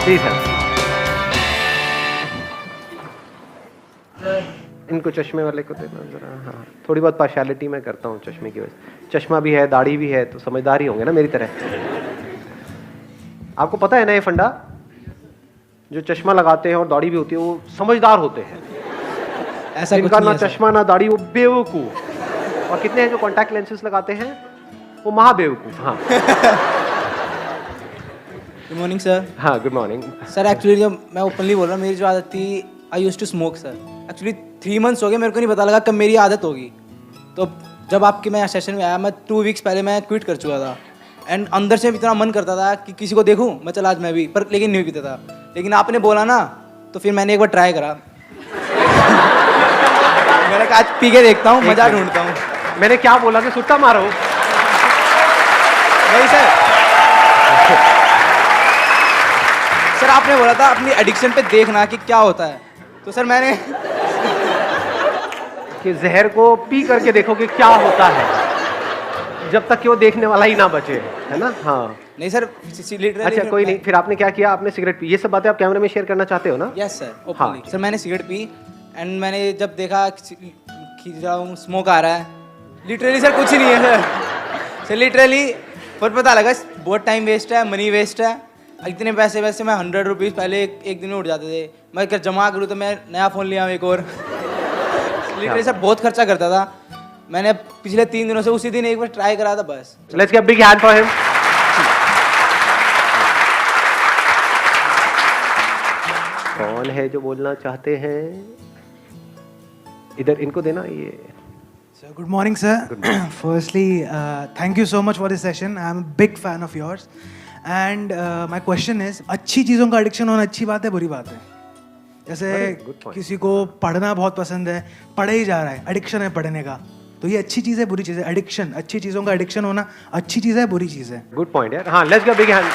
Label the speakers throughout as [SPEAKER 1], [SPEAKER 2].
[SPEAKER 1] Please help. इनको चश्मे वाले को देना जरा। हाँ, थोड़ी बहुत पार्शियलिटी मैं करता हूँ चश्मे की वजह। चश्मा भी है, दाढ़ी भी है, तो समझदार ही होंगे ना मेरी तरह। आपको पता है ना ये फंडा, जो चश्मा लगाते हैं और दाढ़ी भी होती है वो समझदार होते हैं।
[SPEAKER 2] ऐसा
[SPEAKER 1] जिनका
[SPEAKER 2] कुछ
[SPEAKER 1] ना
[SPEAKER 2] नहीं है
[SPEAKER 1] चश्मा ना दाढ़ी वो बेवकूफ। और कितने हैं जो कॉन्टैक्ट लेंसेज लगाते हैं वो महाबेवकूफ। हाँ
[SPEAKER 2] गुड मॉर्निंग सर।
[SPEAKER 1] हाँ, गुड मॉर्निंग
[SPEAKER 2] सर एक्चुअली जब मैं ओपनली बोल रहा हूँ, मेरी जो आदत थी, I use to smoke sir. Actually 3 months हो गए, मेरे को नहीं पता लगा कब मेरी आदत होगी। तो जब आपके मैं सेशन में आया, मैं 2 वीक्स पहले मैं क्विट कर चुका था। एंड अंदर से इतना मन करता था कि किसी को देखूं, मैं चला आज मैं भी, पर लेकिन नहीं पीता था। लेकिन आपने बोला ना, तो फिर मैंने एक बार ट्राई करा। मैंने कहा आज पी के देखता हूँ, मजा ढूंढता हूँ।
[SPEAKER 1] मैंने क्या बोला कि सुट्टा मारो?
[SPEAKER 2] नहीं सर, सर आपने बोला था अपनी एडिक्शन पे देखना कि क्या होता है। तो सर मैंने
[SPEAKER 1] कि जहर को पी करके देखो कि क्या होता है, जब तक कि वो देखने वाला ही ना बचे, है ना। हाँ
[SPEAKER 2] नहीं सर,
[SPEAKER 1] अच्छा कोई नहीं। फिर आपने क्या किया? आपने सिगरेट पी। ये सब बातें आप कैमरे में शेयर करना चाहते हो ना?
[SPEAKER 2] यस सर,
[SPEAKER 1] हाँ।
[SPEAKER 2] ओपनली। सर मैंने सिगरेट पी एंड मैंने जब देखा खींच रहा हूँ, स्मोक आ रहा है, लिटरली सर कुछ ही नहीं है सर लिटरली। पर पता लगा बहुत टाइम वेस्ट है, मनी वेस्ट है। इतने पैसे वैसे मैं 100 रुपीज़ पहले एक दिन में उठ जाते थे। मैं अगर जमा करूँ तो मैं नया फ़ोन लिया एक और। लिटरली सर बहुत खर्चा करता था। मैंने पिछले 3 दिनों से उसी दिन एक बार ट्राई करा था बस।
[SPEAKER 1] Let's give big hand for him. कौन है जो बोलना चाहते हैं? इधर इनको देना ये।
[SPEAKER 3] So good morning, sir. Firstly, thank you so much for this session. I am a big fan of yours. And my question is, अच्छी चीज़ों का एडिक्शन होना अच्छी बात है, बुरी बात है? जैसे
[SPEAKER 1] good point.
[SPEAKER 3] किसी को पढ़ना बहुत पसंद है, पढ़े ही जा रहा है, एडिक्शन है पढ़ने का, तो ये अच्छी चीज़ है बुरी चीज़ है? एडिक्शन, अच्छी चीज़ों का एडिक्शन होना अच्छी चीज़ है बुरी चीज़ है?
[SPEAKER 1] गुड पॉइंट यार। हाँ, लेट्स गिव बिग हैंड।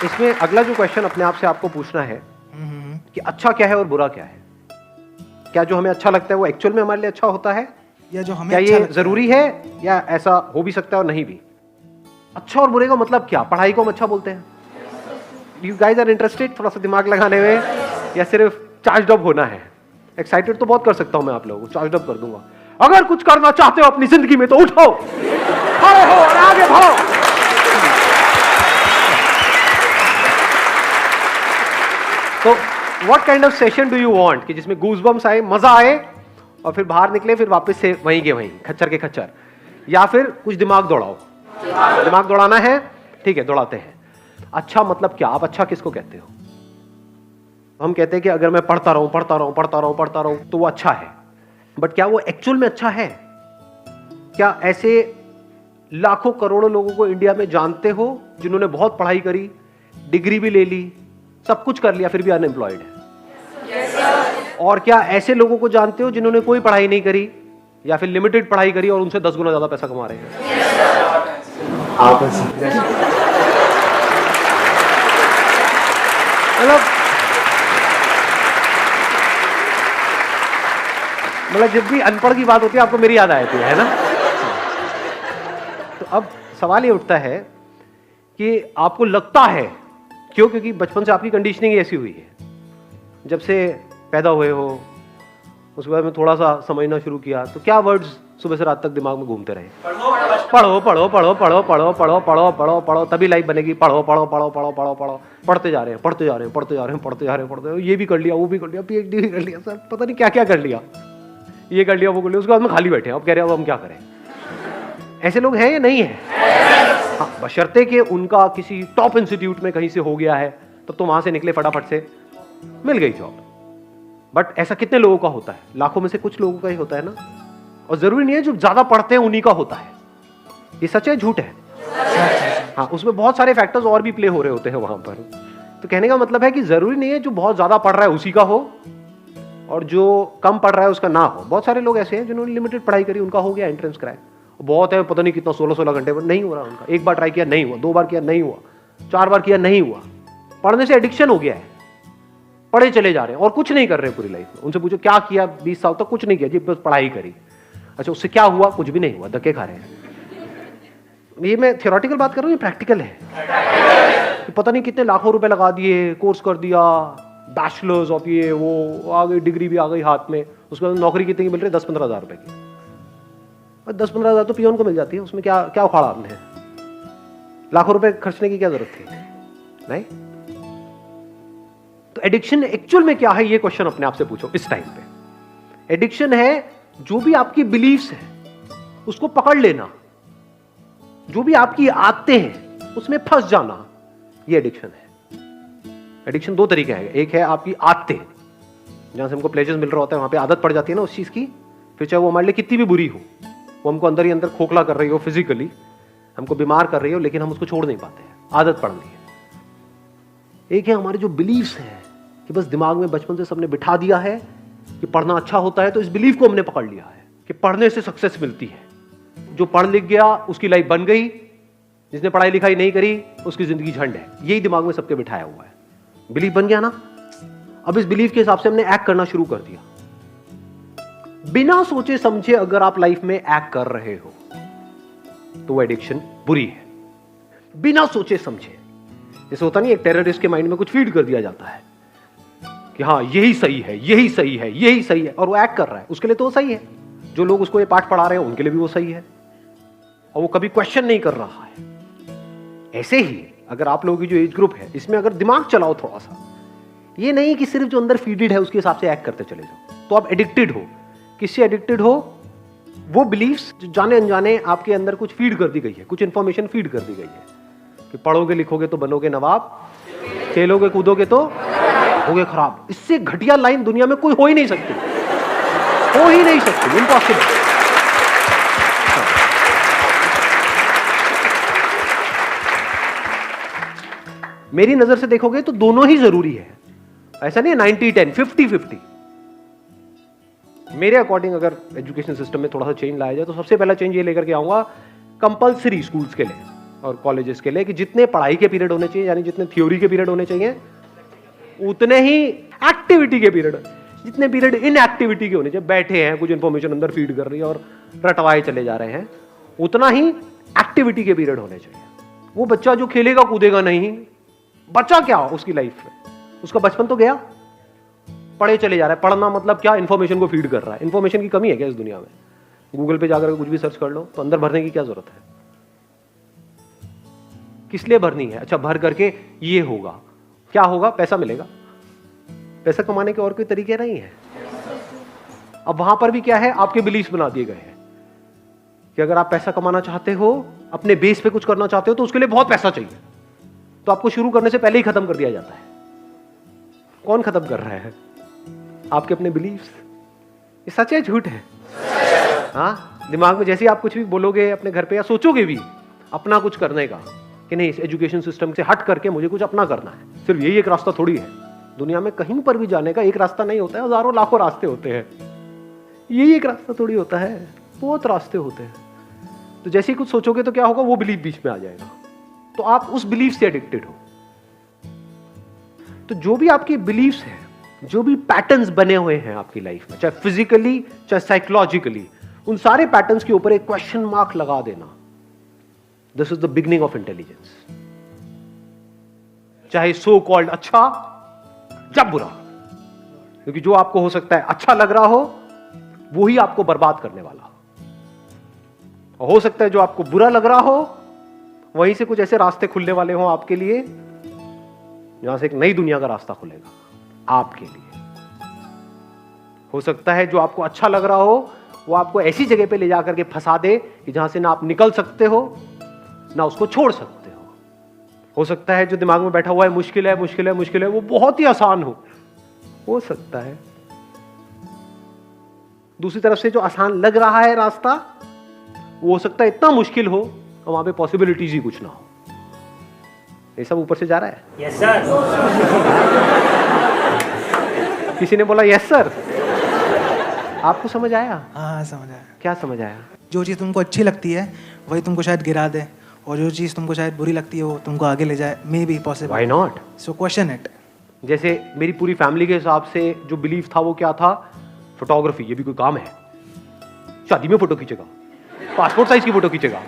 [SPEAKER 1] इसमें अगला जो क्वेश्चन अपने आप से आपको पूछना है कि अच्छा क्या है और बुरा क्या है। क्या जो हमें अच्छा लगता है वो एक्चुअल में हमारे लिए अच्छा होता है,
[SPEAKER 3] या जो हमें
[SPEAKER 1] क्या
[SPEAKER 3] अच्छा
[SPEAKER 1] ये
[SPEAKER 3] लगता
[SPEAKER 1] जरूरी है, या ऐसा हो भी सकता है और नहीं भी? अच्छा और बुरे का मतलब क्या? पढ़ाई को हम अच्छा बोलते हैं? यू गाइज आर इंटरेस्टेड थोड़ा सा दिमाग लगाने में, या सिर्फ चार्ज अप होना है? एक्साइटेड तो बहुत कर सकता हूं मैं आप लोगों को, चार्ज अप कर दूंगा। अगर कुछ करना चाहते हो अपनी जिंदगी में तो उठो, खड़े हो और आगे बढ़ो। तो what kind of session do you want कि जिसमें गूज़बम्स आए, मजा आए, और फिर बाहर निकले फिर वापस से वहीं के वहीं, खच्चर के खच्चर? या फिर कुछ दिमाग दौड़ाओ? दिमाग दौड़ाना है, ठीक है, दौड़ाते हैं। अच्छा मतलब क्या? आप अच्छा किसको कहते हो? हम कहते हैं कि अगर मैं पढ़ता रहूं पढ़ता रहूं पढ़ता रहूं पढ़ता रहूं तो वो अच्छा है, बट क्या वो एक्चुअल में अच्छा है? क्या ऐसे लाखों करोड़ों लोगों को इंडिया में जानते हो जिन्होंने बहुत पढ़ाई करी, डिग्री भी ले ली, सब कुछ कर लिया, फिर भी अनएम्प्लॉयड है? और क्या ऐसे लोगों को जानते हो जिन्होंने कोई पढ़ाई नहीं करी या फिर लिमिटेड पढ़ाई करी और उनसे 10 गुना ज्यादा पैसा कमा रहे हैं? मतलब जब भी अनपढ़ की बात होती है आपको मेरी याद आती है ना? तो अब सवाल ये उठता है कि आपको लगता है क्यों? क्योंकि बचपन से आपकी कंडीशनिंग ऐसी हुई है, जब से पैदा हुए हो उसके बाद में थोड़ा सा समझना शुरू किया तो क्या वर्ड्स सुबह से रात तक दिमाग में घूमते रहे? पढ़ो पढ़ो पढ़ो पढ़ो पढ़ो पढ़ो पढ़ो पढ़ो पढ़ो तभी लाइफ बनेगी। पढ़ो पढ़ो पढ़ो पढ़ो पढ़ो पढ़ो, पढ़ते जा रहे हैं पढ़ते जा रहे हैं पढ़ते जा रहे हैं पढ़ते जा रहे हैं पढ़ते, ये भी कर लिया वो भी कर लिया, PhD भी कर लिया, सर पता नहीं क्या क्या कर लिया, ये कर लिया वो कर लिया, उसके बाद में खाली बैठे हैं। अब कह रहे हैं अब हम क्या करें? ऐसे लोग हैं या नहीं है? हाँ, बशर्ते कि उनका किसी टॉप इंस्टीट्यूट में कहीं से हो गया है, तब तो वहां से निकले फटाफट से मिल गई जॉब। बट ऐसा कितने लोगों का होता है? लाखों में से कुछ लोगों का ही होता है ना। और जरूरी नहीं है जो ज्यादा पढ़ते हैं उन्हीं का होता है। ये सच है झूठ है? हाँ, उसमें बहुत सारे फैक्टर्स और भी प्ले हो रहे होते हैं वहां पर। तो कहने का मतलब है कि जरूरी नहीं है जो बहुत ज्यादा पढ़ रहा है उसी का हो और जो कम पढ़ रहा है उसका ना हो। बहुत सारे लोग ऐसे हैं जिन्होंने लिमिटेड पढ़ाई करी, उनका हो गया एंट्रेंस क्रैक, बहुत है पता नहीं कितना 16-16 घंटे पर नहीं हो रहा उनका। एक बार ट्राई किया नहीं हुआ, 2 बार किया नहीं हुआ, 4 बार किया नहीं हुआ। पढ़ने से एडिक्शन हो गया है, पढ़े चले जा रहे हैं और कुछ नहीं कर रहे पूरी लाइफ में। उनसे पूछो क्या किया 20 साल तक? कुछ नहीं किया जी, बस पढ़ाई करी। अच्छा उससे क्या हुआ? कुछ भी नहीं हुआ, धक्के खा रहे हैं। ये मैं थियोरेटिकल बात कर रहा हूँ, ये प्रैक्टिकल है। कि पता नहीं कितने लाखों रुपए लगा दिए, कोर्स कर दिया, बैचलर्स ऑफ ये वो, आ गई डिग्री भी आ गई हाथ में, उसके बाद नौकरी कितनी की मिल रही है? 10-15 हज़ार रुपए की। और 10-15 हज़ार तो पियोन को मिल जाती है, उसमें क्या क्या उखाड़ा आपने? लाखों रुपए खर्चने की क्या जरूरत थी? नहीं। तो एडिक्शन एक्चुअल में क्या है, ये क्वेश्चन अपने आप से पूछो इस टाइम पे। एडिक्शन है जो भी आपकी बिलीफ्स है उसको पकड़ लेना, जो भी आपकी आदतें हैं उसमें फंस जाना, ये एडिक्शन है। एडिक्शन दो तरीके हैं, एक है आपकी आदतें, जहां से हमको प्लेजर्स मिल रहा होता है, वहां पे आदत पड़ जाती है ना उस चीज की, फिर चाहे वो हमारे लिए कितनी भी बुरी हो, वो हमको अंदर ही अंदर खोखला कर रही हो, फिजिकली हमको बीमार कर रही हो, लेकिन हम उसको छोड़ नहीं पाते हैं, आदत पड़ गई है। एक है हमारे जो बिलीव्स हैं कि बस दिमाग में बचपन से सबने बिठा दिया है कि पढ़ना अच्छा होता है, तो इस बिलीफ को हमने पकड़ लिया है कि पढ़ने से सक्सेस मिलती है। जो पढ़ लिख गया उसकी लाइफ बन गई, जिसने पढ़ाई लिखाई नहीं करी उसकी जिंदगी झंड है, यही दिमाग में सबके बिठाया हुआ है। बिलीफ बन गया ना, अब इस बिलीफ के हिसाब से हमने एक्ट करना शुरू कर दिया। बिना सोचे समझे अगर आप लाइफ में एक्ट कर रहे हो तो वो एडिक्शन बुरी है। बिना सोचे समझे, जैसे होता नहीं, एक टेररिस्ट के माइंड में कुछ फीड कर दिया जाता है कि हाँ यही सही है, यही सही है, यही सही है, और वो एक्ट कर रहा है, उसके लिए तो वो सही है। जो लोग उसको ये पाठ पढ़ा रहे हैं उनके लिए भी वो सही है, और वो कभी क्वेश्चन नहीं कर रहा है। ऐसे ही अगर आप लोगों की जो एज ग्रुप है इसमें अगर दिमाग चलाओ थोड़ा सा, ये नहीं कि सिर्फ जो अंदर फीडेड है उसके हिसाब से एक्ट करते चले जाओ, तो आप एडिक्टेड हो। किससे एडिक्टेड हो? वो बिलीफ्स जो जाने अनजाने आपके अंदर कुछ फीड कर दी गई है, कुछ इंफॉर्मेशन फीड कर दी गई है कि पढ़ोगे लिखोगे तो बनोगे नवाब, खेलोगे कूदोगे तो होगे खराब। इससे घटिया लाइन दुनिया में कोई हो ही नहीं सकती, हो ही नहीं सकती, इम्पॉसिबल। मेरी नजर से देखोगे तो दोनों ही जरूरी है, ऐसा नहीं है 90-10, 50-50। मेरे अकॉर्डिंग अगर एजुकेशन सिस्टम में थोड़ा सा चेंज लाया जाए तो सबसे पहला चेंज ये लेकर के आऊंगा कंपलसरी स्कूल्स के लिए और कॉलेजेस के लिए कि जितने पढ़ाई के पीरियड होने चाहिए, यानी जितने थ्योरी के पीरियड होने चाहिए, उतने ही एक्टिविटी के पीरियड, जितने पीरियड इन एक्टिविटी के होने चाहिए, बैठे हैं कुछ इंफॉर्मेशन अंदर फीड कर रही है और रटवाए चले जा रहे हैं, उतना ही एक्टिविटी के पीरियड होने चाहिए। वो बच्चा जो खेलेगा कूदेगा नहीं, बच्चा क्या उसकी लाइफ में, उसका बचपन तो गया, पढ़े चले जा रहा है। पढ़ना मतलब क्या? इंफॉर्मेशन को फीड कर रहा है। इंफॉर्मेशन की कमी है क्या इस दुनिया में? गूगल पे जाकर कुछ भी सर्च कर लो तो अंदर भरने की क्या जरूरत है? किस लिए भरनी है? अच्छा, भर करके ये होगा, क्या होगा? पैसा मिलेगा। पैसा कमाने के और कोई तरीके नहीं है। अब वहां पर भी क्या है, आपके बिलीफ बना दिए गए हैं कि अगर आप पैसा कमाना चाहते हो, अपने बेस पे कुछ करना चाहते हो, तो उसके लिए बहुत पैसा चाहिए, तो आपको शुरू करने से पहले ही खत्म कर दिया जाता है। कौन खत्म कर रहा है? आपके अपने बिलीफ्स। ये सच है झूठ है? हाँ, दिमाग में जैसे ही आप कुछ भी बोलोगे अपने घर पे या सोचोगे भी अपना कुछ करने का कि नहीं, इस एजुकेशन सिस्टम से हट करके मुझे कुछ अपना करना है, सिर्फ यही एक रास्ता थोड़ी है। दुनिया में कहीं पर भी जाने का एक रास्ता नहीं होता है, हजारों लाखों रास्ते होते हैं। यही एक रास्ता थोड़ी होता है, बहुत रास्ते होते हैं। तो जैसे ही कुछ सोचोगे तो क्या होगा, वो बिलीफ बीच में आ जाएगा, तो आप उस बिलीफ से एडिक्टेड हो। तो जो भी आपके बिलीफ्स हैं, जो भी पैटर्न्स बने हुए हैं आपकी लाइफ में, चाहे फिजिकली चाहे साइकोलॉजिकली, उन सारे पैटर्न्स के ऊपर एक क्वेश्चन मार्क लगा देना। This is the beginning of intelligence. चाहे सो कॉल्ड अच्छा या बुरा, क्योंकि जो आपको हो सकता है अच्छा लग रहा हो वो ही आपको बर्बाद करने वाला हो, और हो सकता है जो आपको बुरा लग रहा हो वहीं से कुछ ऐसे रास्ते खुलने वाले हो आपके लिए जहां से एक नई दुनिया का रास्ता खुलेगा आपके लिए। हो सकता है जो आपको अच्छा लग रहा हो वो आपको ऐसी जगह पे ले जाकर के फंसा दे कि जहां से ना आप निकल सकते हो ना उसको छोड़ सकते हो सकता है जो दिमाग में बैठा हुआ है मुश्किल है मुश्किल है मुश्किल है, वो बहुत ही आसान हो सकता है। दूसरी तरफ से जो आसान लग रहा है रास्ता, वो हो सकता है इतना मुश्किल हो और वहां पे पॉसिबिलिटीज ही कुछ ना हो। ये सब ऊपर से जा रहा है।
[SPEAKER 4] Yes sir.
[SPEAKER 1] किसी ने बोला यस सर। आपको समझ आया?
[SPEAKER 3] हाँ समझ आया।
[SPEAKER 1] क्या समझ आया?
[SPEAKER 3] जो चीज़ तुमको अच्छी लगती है वही तुमको शायद गिरा दे, और जो चीज़ तुमको शायद बुरी लगती है वो तुमको आगे ले जाए। May be possible.
[SPEAKER 1] Why not?
[SPEAKER 3] So question it.
[SPEAKER 1] जैसे मेरी पूरी फैमिली के हिसाब से जो बिलीफ था वो क्या था, फोटोग्राफी, ये भी कोई काम है? शादी में फोटो खींचेगा, पासपोर्ट साइज की फोटो खींचेगा,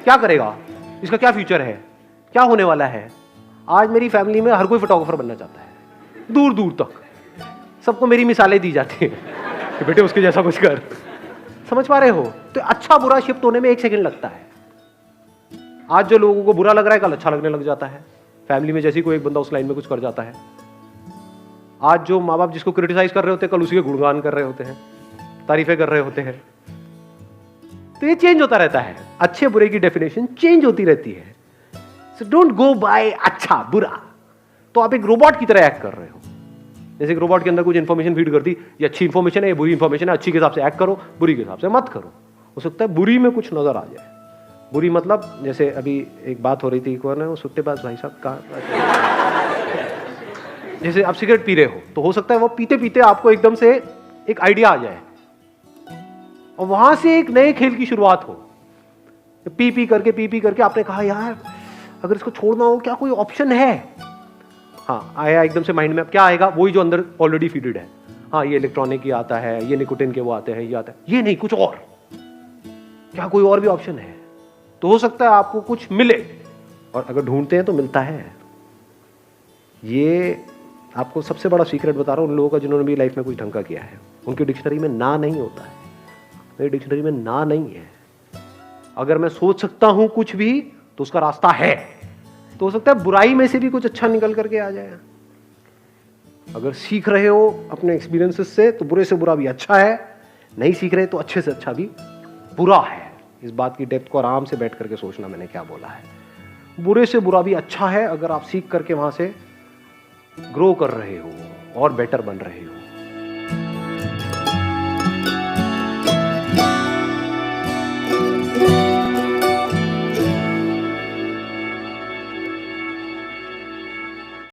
[SPEAKER 1] क्या करेगा? इसका क्या फ्यूचर है, क्या होने वाला है। आज मेरी फैमिली में हर कोई फोटोग्राफर बनना चाहता है, दूर दूर तक सबको मेरी मिसालें दी जाती हैं कि बेटे उसके जैसा कुछ कर। समझ पा रहे हो? तो अच्छा बुरा शिफ्ट होने में 1 सेकंड लगता है। आज जो लोगों को बुरा लग रहा है कल अच्छा लगने लग जाता है। फैमिली में जैसे कोई एक बंदा उस लाइन में कुछ कर जाता है, आज जो माँ बाप जिसको क्रिटिसाइज कर रहे होते हैं कल उसी के गुणगान कर रहे होते हैं, तारीफें कर रहे होते हैं। तो ये चेंज होता रहता है, अच्छे बुरे की डेफिनेशन चेंज होती रहती है। सो डोंट गो बाय अच्छा बुरा। तो आप एक रोबोट की तरह एक्ट कर रहे हो। जैसे एक रोबोट के अंदर कुछ इंफॉर्मेशन फीड कर दी, ये अच्छी इंफॉर्मेशन है, ये बुरी इंफॉर्मेशन है, अच्छी के हिसाब से एक्ट करो, बुरी के हिसाब से मत करो। हो सकता है बुरी में कुछ नजर आ जाए। बुरी मतलब जैसे अभी एक बात हो रही थी, कौन है वो सुट्टेबाज भाई साहब का, जैसे आप सिगरेट पी रहे हो तो हो सकता है वो पीते पीते आपको एकदम से एक आइडिया आ जाए और वहां से एक नए खेल की शुरुआत हो। पी पी करके आपने कहा यार अगर इसको छोड़ना हो क्या कोई ऑप्शन है। हाँ आया एकदम से माइंड में, अब क्या आएगा, वही जो अंदर ऑलरेडी फीडेड है। हाँ ये इलेक्ट्रॉनिक ये आता है, ये निकोटिन के वो आते हैं, ये आता है, ये नहीं कुछ और, क्या कोई और भी ऑप्शन है। तो हो सकता है आपको कुछ मिले, और अगर ढूंढते हैं तो मिलता है। ये आपको सबसे बड़ा सीक्रेट बता रहा हूं उन लोगों का जिन्होंने भी लाइफ में कुछ ढंग का किया है। उनकी डिक्शनरी में ना नहीं होता है, मेरी डिक्शनरी में ना नहीं है। अगर मैं सोच सकता हूं कुछ भी तो उसका रास्ता है। तो हो सकता है बुराई में से भी कुछ अच्छा निकल करके आ जाए। अगर सीख रहे हो अपने एक्सपीरियंसेस से तो बुरे से बुरा भी अच्छा है, नहीं सीख रहे तो अच्छे से अच्छा भी बुरा है। इस बात की डेप्थ को आराम से बैठ करके सोचना मैंने क्या बोला है। बुरे से बुरा भी अच्छा है अगर आप सीख करके वहां से ग्रो कर रहे हो और बेटर बन रहे हो।